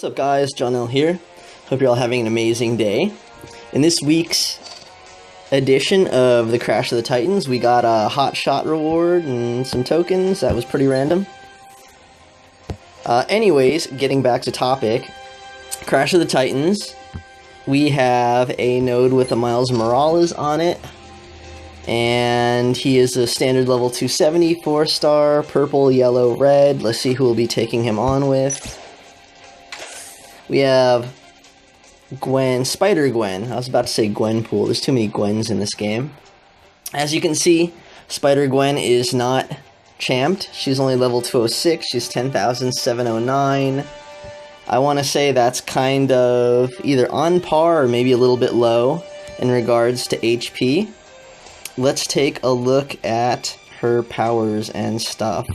What's up guys, John L here. Hope you're all having an amazing day. In this week's edition of the Crash of the Titans, we got a hot shot reward and some tokens. That was pretty random. Anyways, getting back to topic, Crash of the Titans, we have a node with a Miles Morales on it, and he is a standard level 270, 4-star, purple, yellow, red. Let's see who we'll be taking him on with. We have Gwen, Spider-Gwen. I was about to say Gwenpool. There's too many Gwens in this game. As you can see, Spider-Gwen is not champed. She's only level 206. She's 10,709. I want to say that's kind of either on par or maybe a little bit low in regards to HP. Let's take a look at her powers and stuff.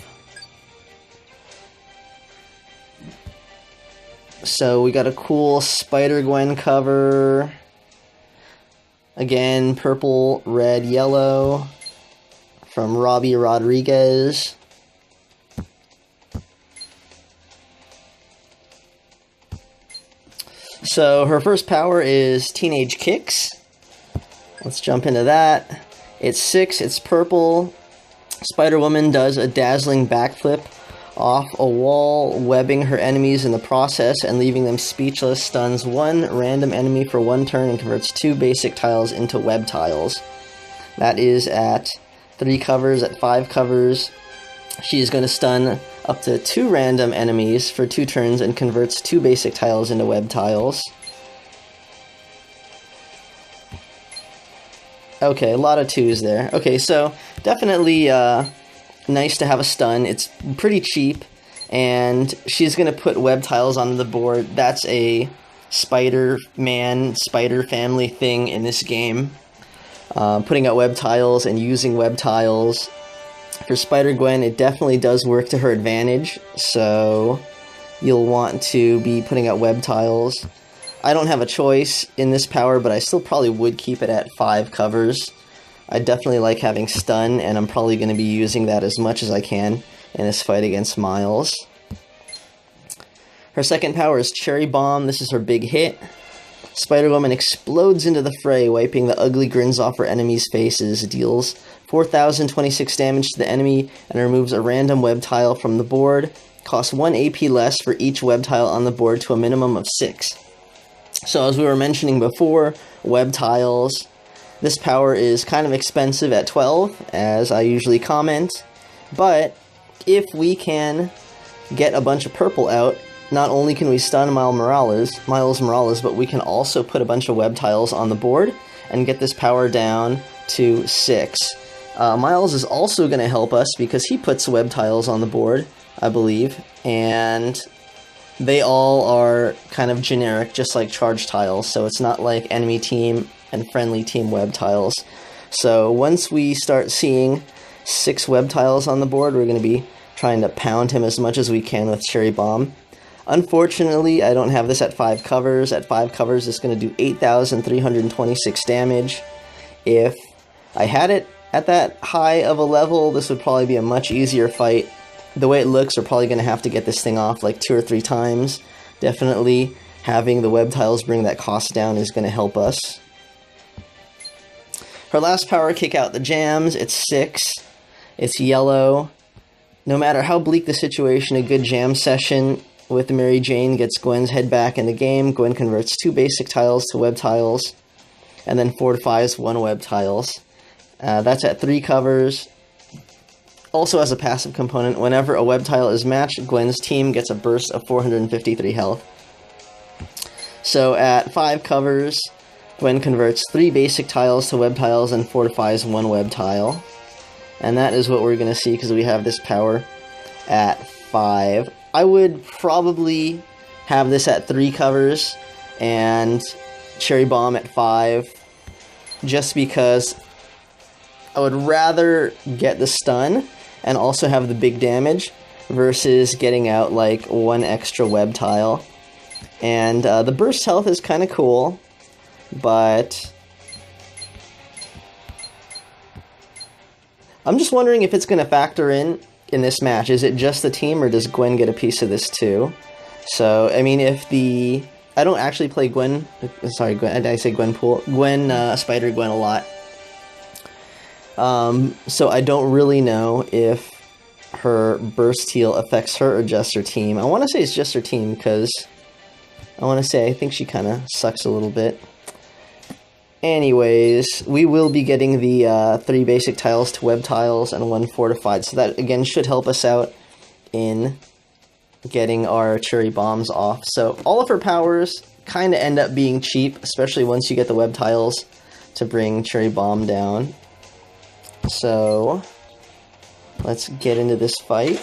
So we got a cool Spider-Gwen cover. Again, purple, red, yellow. From Robbie Rodriguez. So her first power is Teenage Kicks. Let's jump into that. It's 6, it's purple. Spider-Woman does a dazzling backflip off a wall, webbing her enemies in the process and leaving them speechless, stuns one random enemy for 1 turn, and converts 2 basic tiles into web tiles. That is at 3 covers. At 5 covers, she is going to stun up to 2 random enemies for 2 turns and converts 2 basic tiles into web tiles. Okay, a lot of 2s there. Okay, so definitely nice to have a stun. It's pretty cheap, and she's going to put web tiles onto the board. That's a Spider-Man, Spider-Family thing in this game. Putting out web tiles and using web tiles. For Spider-Gwen, it definitely does work to her advantage, so you'll want to be putting out web tiles. I don't have a choice in this power, but I still probably would keep it at 5 covers. I definitely like having stun, and I'm probably going to be using that as much as I can in this fight against Miles. Her second power is Cherry Bomb. This is her big hit. Spider-Woman explodes into the fray, wiping the ugly grins off her enemies' faces, deals 4,026 damage to the enemy, and removes a random web tile from the board. Costs 1 AP less for each web tile on the board to a minimum of 6. So as we were mentioning before, web tiles. This power is kind of expensive at 12, as I usually comment, but if we can get a bunch of purple out, not only can we stun Miles Morales, but we can also put a bunch of web tiles on the board and get this power down to 6. Miles is also going to help us because he puts web tiles on the board, I believe, and they all are kind of generic, just like charge tiles, so it's not like enemy team and friendly team web tiles. So once we start seeing 6 web tiles on the board, we're going to be trying to pound him as much as we can with Cherry Bomb. Unfortunately, I don't have this at 5 covers. At 5 covers, it's going to do 8,326 damage. If I had it at that high of a level, this would probably be a much easier fight. The way it looks, we're probably going to have to get this thing off like 2 or 3 times. Definitely having the web tiles bring that cost down is going to help us. Her last power, Kick Out the Jams. It's 6. It's yellow. No matter how bleak the situation, a good jam session with Mary Jane gets Gwen's head back in the game. Gwen converts 2 basic tiles to web tiles, and then fortifies 1 web tiles. That's at 3 covers. Also as a passive component, whenever a web tile is matched, Gwen's team gets a burst of 453 health. So at 5 covers, Gwen converts 3 basic tiles to web tiles and fortifies 1 web tile. And that is what we're going to see because we have this power at 5. I would probably have this at 3 covers and Cherry Bomb at 5, just because I would rather get the stun and also have the big damage versus getting out like 1 extra web tile. And the burst health is kind of cool, but I'm just wondering if it's going to factor in this match. Is it just the team, or does Gwen get a piece of this too? So, I mean, if the... I don't actually play Gwen... Sorry, Gwen, I say Gwenpool. Spider-Gwen a lot. So I don't really know if her burst heal affects her or just her team. I want to say it's just her team, because I think she kind of sucks a little bit. Anyways, we will be getting the 3 basic tiles to web tiles and 1 fortified, so that again should help us out in getting our cherry bombs off. So all of her powers kind of end up being cheap, especially once you get the web tiles to bring cherry bomb down. So let's get into this fight.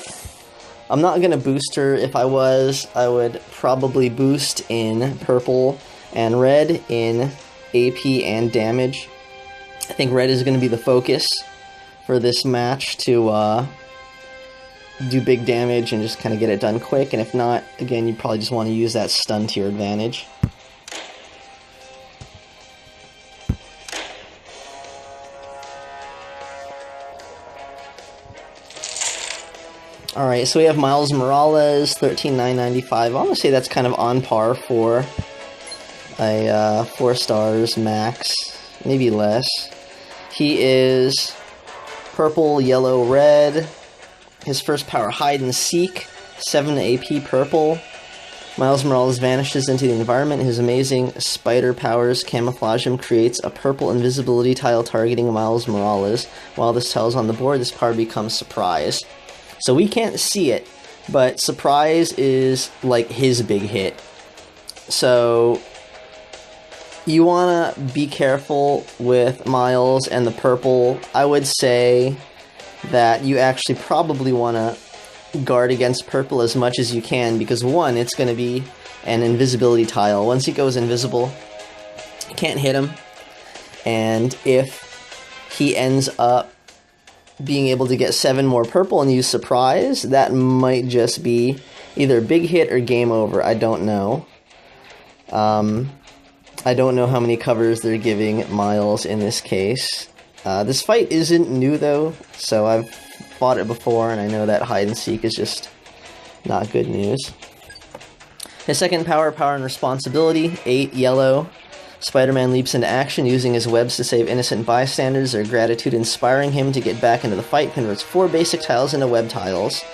I'm not going to boost her. If I was, I would probably boost in purple and red in AP and damage. I think red is going to be the focus for this match to do big damage and just kind of get it done quick. And if not, again, you probably just want to use that stun to your advantage. Alright, so we have Miles Morales, 13,995. I'm going to say that's kind of on par for a 4 stars max, maybe less. He is purple, yellow, red. His first power, Hide and Seek, 7 AP purple. Miles Morales vanishes into the environment. His amazing spider powers camouflage him, creates a purple invisibility tile targeting Miles Morales. While this tile is on the board, this power becomes Surprise. So we can't see it, but Surprise is like his big hit. So you want to be careful with Miles and the purple. I would say that you actually probably want to guard against purple as much as you can, because one, it's going to be an invisibility tile. Once he goes invisible, you can't hit him, and if he ends up being able to get 7 more purple and use Surprise, that might just be either a big hit or game over. I don't know. I don't know how many covers they're giving Miles in this case. This fight isn't new though, so I've fought it before, and I know that Hide and Seek is just not good news. His second power, Power and Responsibility, 8 yellow. Spider-Man leaps into action using his webs to save innocent bystanders. Their gratitude inspiring him to get back into the fight, converts 4 basic tiles into web tiles.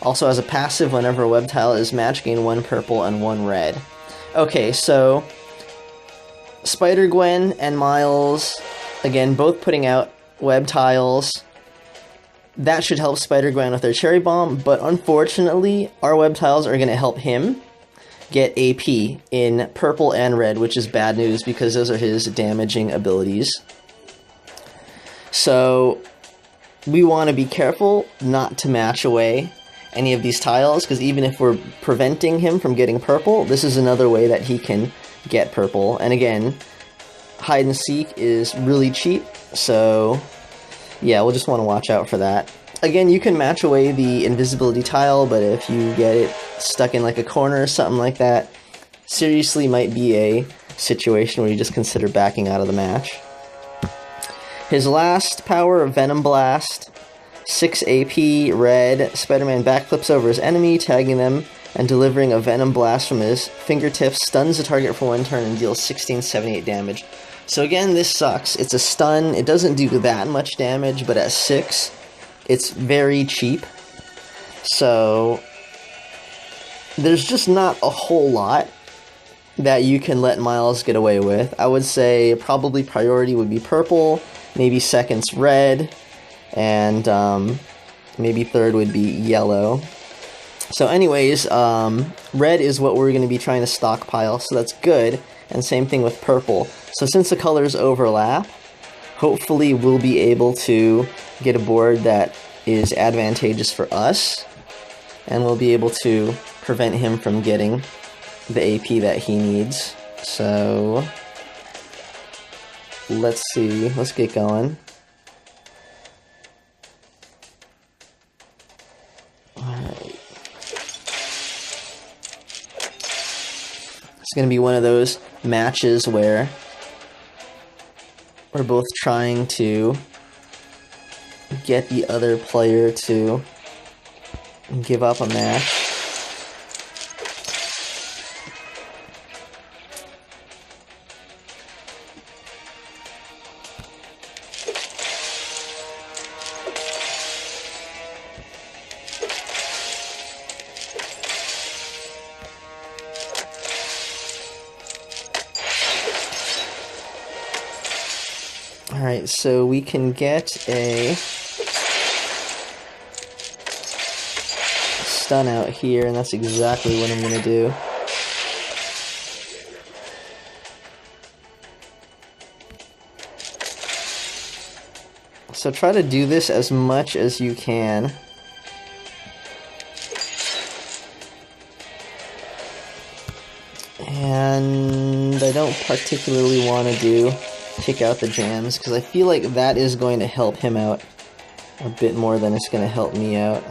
Also as a passive, whenever a web tile is matched, gain 1 purple and 1 red. Okay, so Spider-Gwen and Miles, again, both putting out web tiles. That should help Spider-Gwen with their cherry bomb, but unfortunately, our web tiles are going to help him get AP in purple and red, which is bad news because those are his damaging abilities. So we want to be careful not to match away any of these tiles, because even if we're preventing him from getting purple, this is another way that he can get purple. And again, Hide and Seek is really cheap, so yeah, we'll just want to watch out for that. Again, you can match away the invisibility tile, but if you get it stuck in like a corner or something like that, seriously might be a situation where you just consider backing out of the match. His last power, Venom Blast, 6 AP, red. Spider-Man backflips over his enemy, tagging them, and delivering a Venom Blast from his fingertips, stuns the target for 1 turn and deals 1678 damage. So again, this sucks. It's a stun. It doesn't do that much damage, but at 6, it's very cheap. So there's just not a whole lot that you can let Miles get away with. I would say probably priority would be purple, maybe second's red, and maybe third would be yellow. So anyways, red is what we're going to be trying to stockpile, so that's good, and same thing with purple. So since the colors overlap, hopefully we'll be able to get a board that is advantageous for us, and we'll be able to prevent him from getting the AP that he needs. So let's see, let's get going. Alright. It's going to be one of those matches where we're both trying to get the other player to give up a match. Alright, so we can get a stun out here, and that's exactly what I'm gonna do. So try to do this as much as you can. And I don't particularly want to take out the jams, because I feel like that is going to help him out a bit more than it's going to help me out.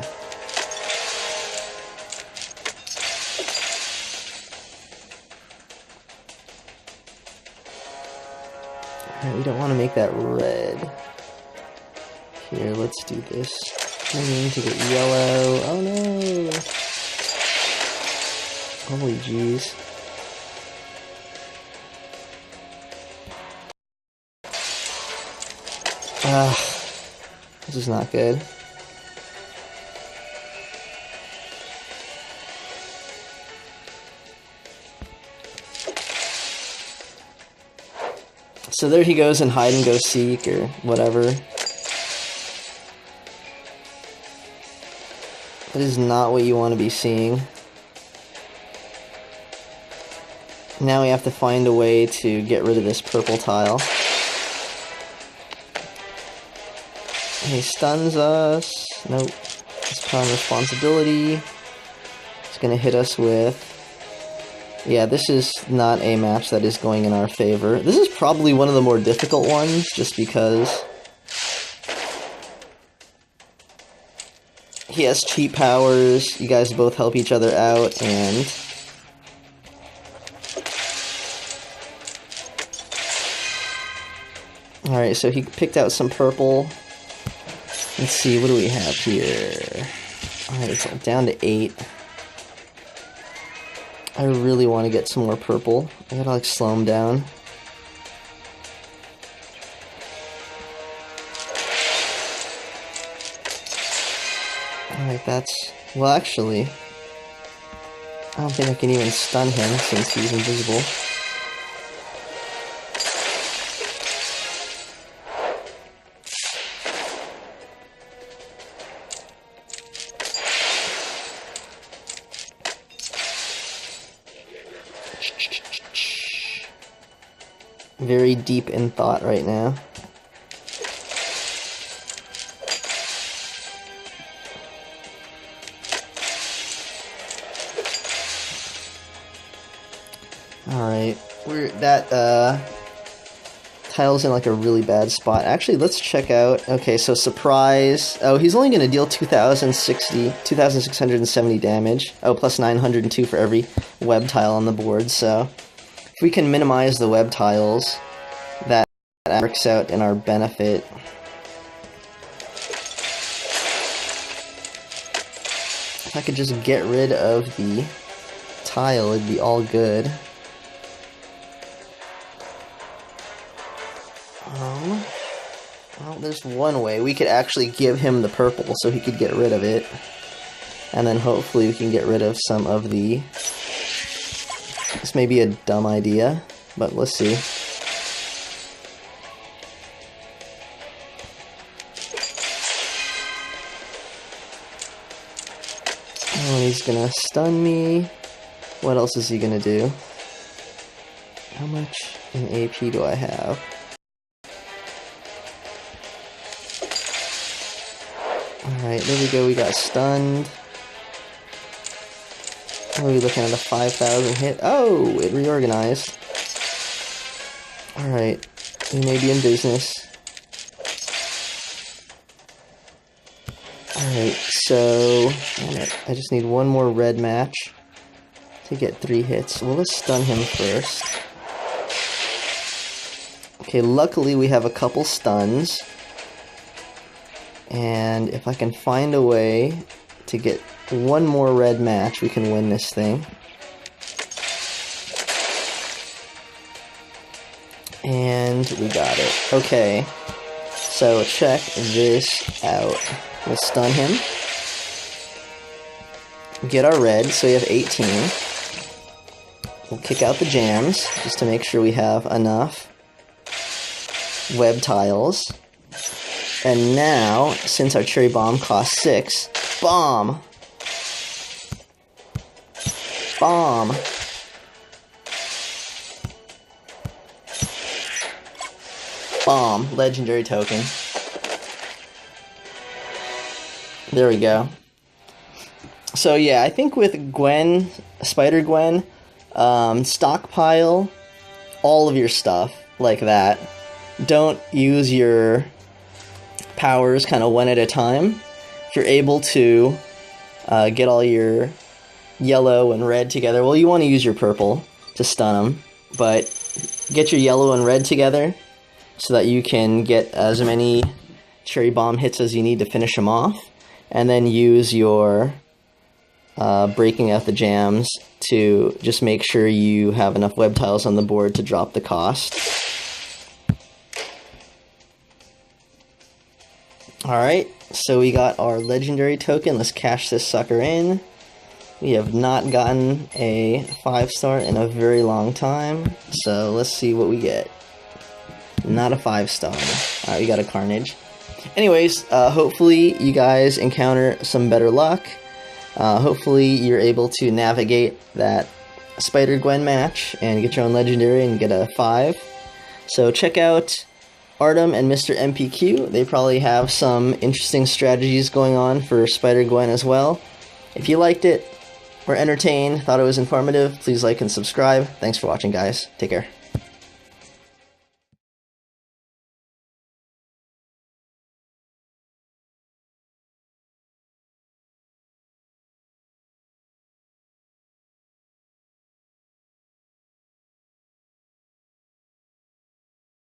Alright, we don't want to make that red. Here, let's do this. I need to get yellow. Oh no! Holy jeez. This is not good. So there he goes in hide and go seek or whatever. That is not what you want to be seeing. Now we have to find a way to get rid of this purple tile. He stuns us. Nope. It's Power and Responsibility. It's gonna hit us with... Yeah, this is not a match that is going in our favor. This is probably one of the more difficult ones, just because... he has cheat powers, you guys both help each other out, and... Alright, so he picked out some purple. Let's see, what do we have here? Alright, it's down to 8. I really want to get some more purple. I gotta, like, slow him down. Alright, that's... Well, actually... I don't think I can even stun him since he's invisible. Very deep in thought right now. Alright, tile's in like a really bad spot. Actually, let's check out, okay, so surprise. Oh, he's only gonna deal 2,670 damage. Oh, plus 902 for every web tile on the board, so if we can minimize the web tiles, that works out in our benefit. If I could just get rid of the tile, it'd be all good. Well, there's one way. We could actually give him the purple so he could get rid of it. And then hopefully we can get rid of some of the... This may be a dumb idea, but let's see. Oh, he's gonna stun me. What else is he gonna do? How much in AP do I have? Alright, there we go, we got stunned. What are we looking at, a 5,000 hit? Oh, it reorganized. Alright, we may be in business. Alright, so... I just need one more red match to get 3 hits. Well, let's stun him first. Okay, luckily we have a couple stuns. And if I can find a way to get one more red match, we can win this thing. And we got it. Okay, so check this out. We'll stun him. Get our red, so we have 18. We'll kick out the jams, just to make sure we have enough. web tiles. And now, since our cherry bomb costs 6, bomb! Bomb! Bomb. Legendary token. There we go. So yeah, I think with Gwen, Spider-Gwen, stockpile all of your stuff like that. Don't use your powers kind of one at a time. If you're able to get all your yellow and red together, well, you want to use your purple to stun them, but get your yellow and red together so that you can get as many cherry bomb hits as you need to finish them off, and then use your breaking out the jams to just make sure you have enough web tiles on the board to drop the cost. Alright, so we got our legendary token. Let's cash this sucker in. We have not gotten a 5-star in a very long time, so let's see what we get. Not a 5-star. Alright, we got a Carnage. Anyways, hopefully you guys encounter some better luck. Hopefully you're able to navigate that Spider-Gwen match and get your own legendary and get a 5. So check out Artum and Mr. MPQ. They probably have some interesting strategies going on for Spider-Gwen as well. If you liked it, were entertained, thought it was informative, please like and subscribe. Thanks for watching, guys. Take care.